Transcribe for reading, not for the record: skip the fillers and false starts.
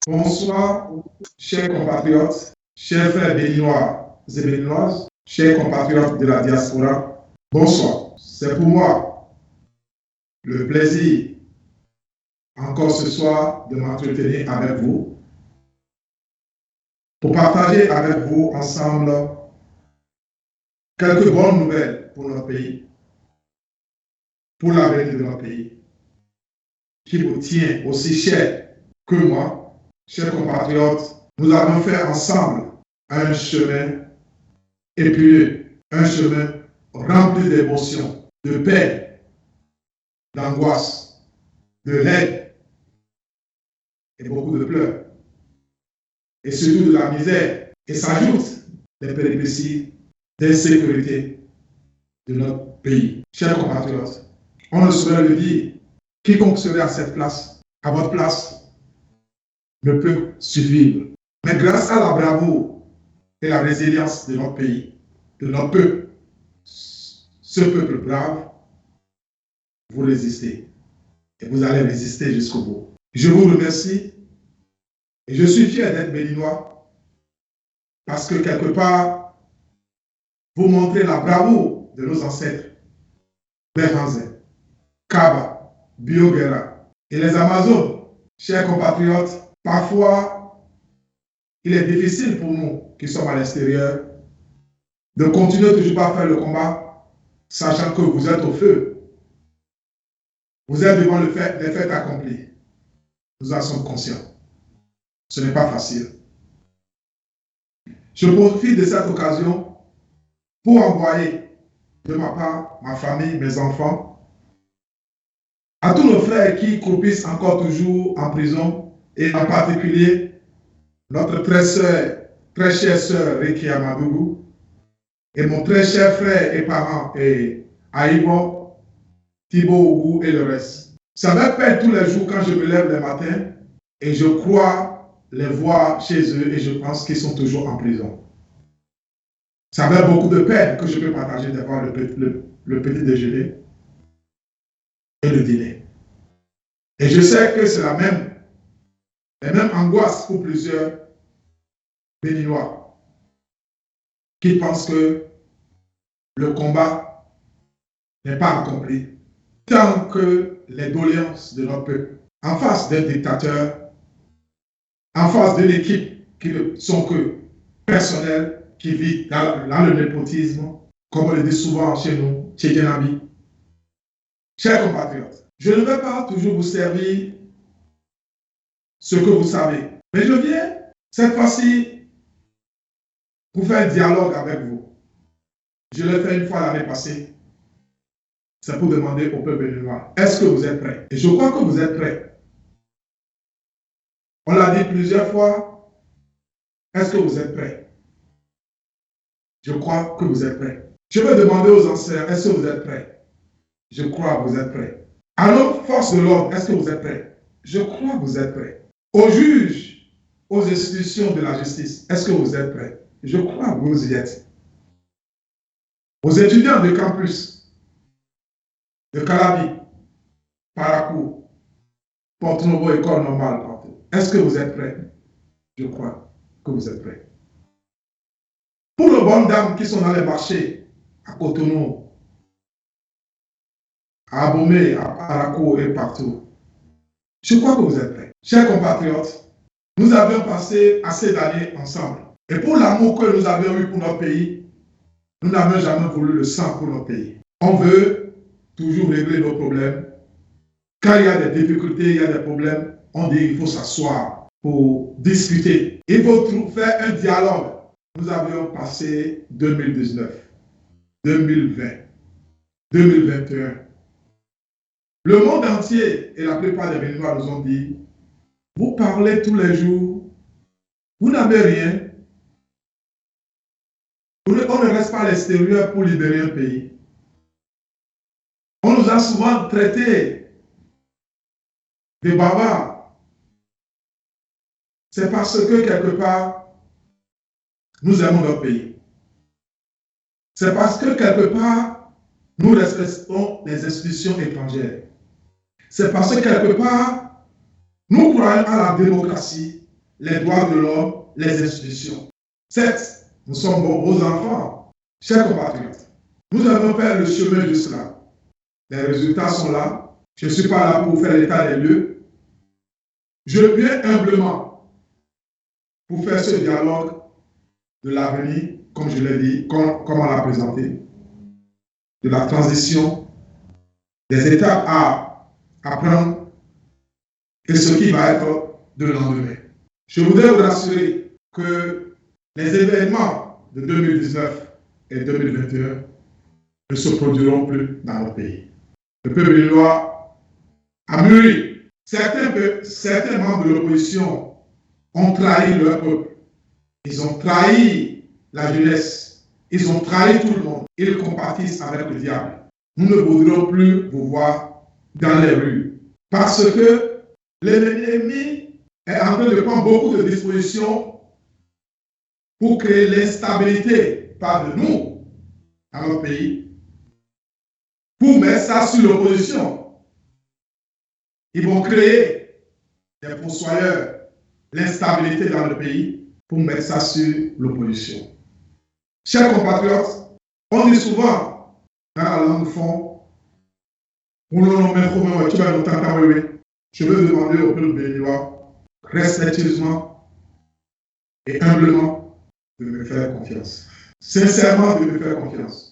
Bonsoir, chers compatriotes, chers frères béninois et béninoises, chers compatriotes de la diaspora. Bonsoir. C'est pour moi le plaisir, encore ce soir, de m'entretenir avec vous pour partager avec vous ensemble quelques bonnes nouvelles pour notre pays, pour l'avenir de notre pays, qui vous tient aussi cher que moi. Chers compatriotes, nous avons fait ensemble un chemin épuré, un chemin rempli d'émotions, de peine, d'angoisse, de l'aide et beaucoup de pleurs. Et surtout de la misère. Et s'ajoutent les péripéties d'insécurité de notre pays. Chers compatriotes, on ne saurait le dire, quiconque serait à cette place, à votre place, ne peut survivre. Mais grâce à la bravoure et la résilience de notre pays, de notre peuple, ce peuple brave, vous résistez. Et vous allez résister jusqu'au bout. Je vous remercie et je suis fier d'être béninois parce que quelque part, vous montrez la bravoure de nos ancêtres, Béhanzin, Kaba, Biogera et les Amazones. Chers compatriotes, parfois, il est difficile pour nous qui sommes à l'extérieur de continuer toujours à faire le combat, sachant que vous êtes au feu. Vous êtes devant les faits accomplis. Nous en sommes conscients. Ce n'est pas facile. Je profite de cette occasion pour envoyer de ma part, ma famille, mes enfants, à tous nos frères qui croupissent encore toujours en prison, et en particulier notre très chère sœur Riki Amadougou, et mon très cher frère et parent et Aïbo, Thibaut Ougou et le reste. Ça me peine tous les jours quand je me lève le matin et je crois les voir chez eux et je pense qu'ils sont toujours en prison. Ça fait beaucoup de peine que je peux partager devant le petit déjeuner et le dîner. Et je sais que c'est la même angoisse pour plusieurs Béninois qui pensent que le combat n'est pas accompli tant que les doléances de notre peuple, en face d'un dictateur, en face d'une équipe qui ne sont que personnels, qui vit dans le népotisme, comme on le dit souvent chez nous, chez Djenabi. Chers compatriotes, je ne vais pas toujours vous servir ce que vous savez, mais je viens cette fois-ci pour faire un dialogue avec vous. Je l'ai fait une fois l'année passée. C'est pour demander au peuple béninois, est-ce que vous êtes prêts? Et je crois que vous êtes prêts. On l'a dit plusieurs fois, est-ce que vous êtes prêts? Je crois que vous êtes prêts. Je vais demander aux anciens, est-ce que vous êtes prêts? Je crois que vous êtes prêts. À nos forces de l'ordre, est-ce que vous êtes prêts? Je crois que vous êtes prêts. Aux juges, aux institutions de la justice, est-ce que vous êtes prêts? Je crois que vous y êtes. Aux étudiants de campus, de Calabi, Parakou, Porto-Novo, École normale, partout. Est-ce que vous êtes prêts? Je crois que vous êtes prêts. Pour les bonnes dames qui sont dans les marchés, à Cotonou, à Abomey, à Parakou et partout, je crois que vous êtes prêts. Chers compatriotes, nous avions passé assez d'années ensemble. Et pour l'amour que nous avions eu pour notre pays, nous n'avons jamais voulu le sang pour notre pays. On veut toujours régler nos problèmes. Quand il y a des difficultés, il y a des problèmes, on dit qu'il faut s'asseoir pour discuter. Il faut faire un dialogue. Nous avions passé 2019, 2020, 2021. Le monde entier et la plupart des Béninois nous ont dit, vous parlez tous les jours, vous n'avez rien. On ne reste pas à l'extérieur pour libérer un pays. On nous a souvent traités de barbares. C'est parce que quelque part, nous aimons notre pays. C'est parce que quelque part, nous respectons les institutions étrangères. C'est parce que quelque part, nous croyons à la démocratie les droits de l'homme, les institutions. Certes, nous sommes vos enfants, chers compatriotes. Nous avons fait le chemin de cela. Les résultats sont là. Je ne suis pas là pour faire l'état des lieux. Je viens humblement pour faire ce dialogue de l'avenir, comme je l'ai dit, comme on l'a présenté, de la transition, des étapes à prendre et ce qui va être de lendemain. Je voudrais vous rassurer que les événements de 2019 et 2021 ne se produiront plus dans notre pays. Le peuple béninois a mûri. Certains membres de l'opposition ont trahi leur peuple. Ils ont trahi la jeunesse. Ils ont trahi tout le monde. Ils compatissent avec le diable. Nous ne voudrons plus vous voir dans les rues. Parce que l'ennemi est en train de prendre beaucoup de dispositions pour créer l'instabilité par de nous dans notre pays, pour mettre ça sur l'opposition. Ils vont créer des poursuiveurs, l'instabilité dans le pays pour mettre ça sur l'opposition. Chers compatriotes, on dit souvent dans la langue fond, je veux demander au peuple béninois respectueusement et humblement de me faire confiance. Sincèrement de me faire confiance.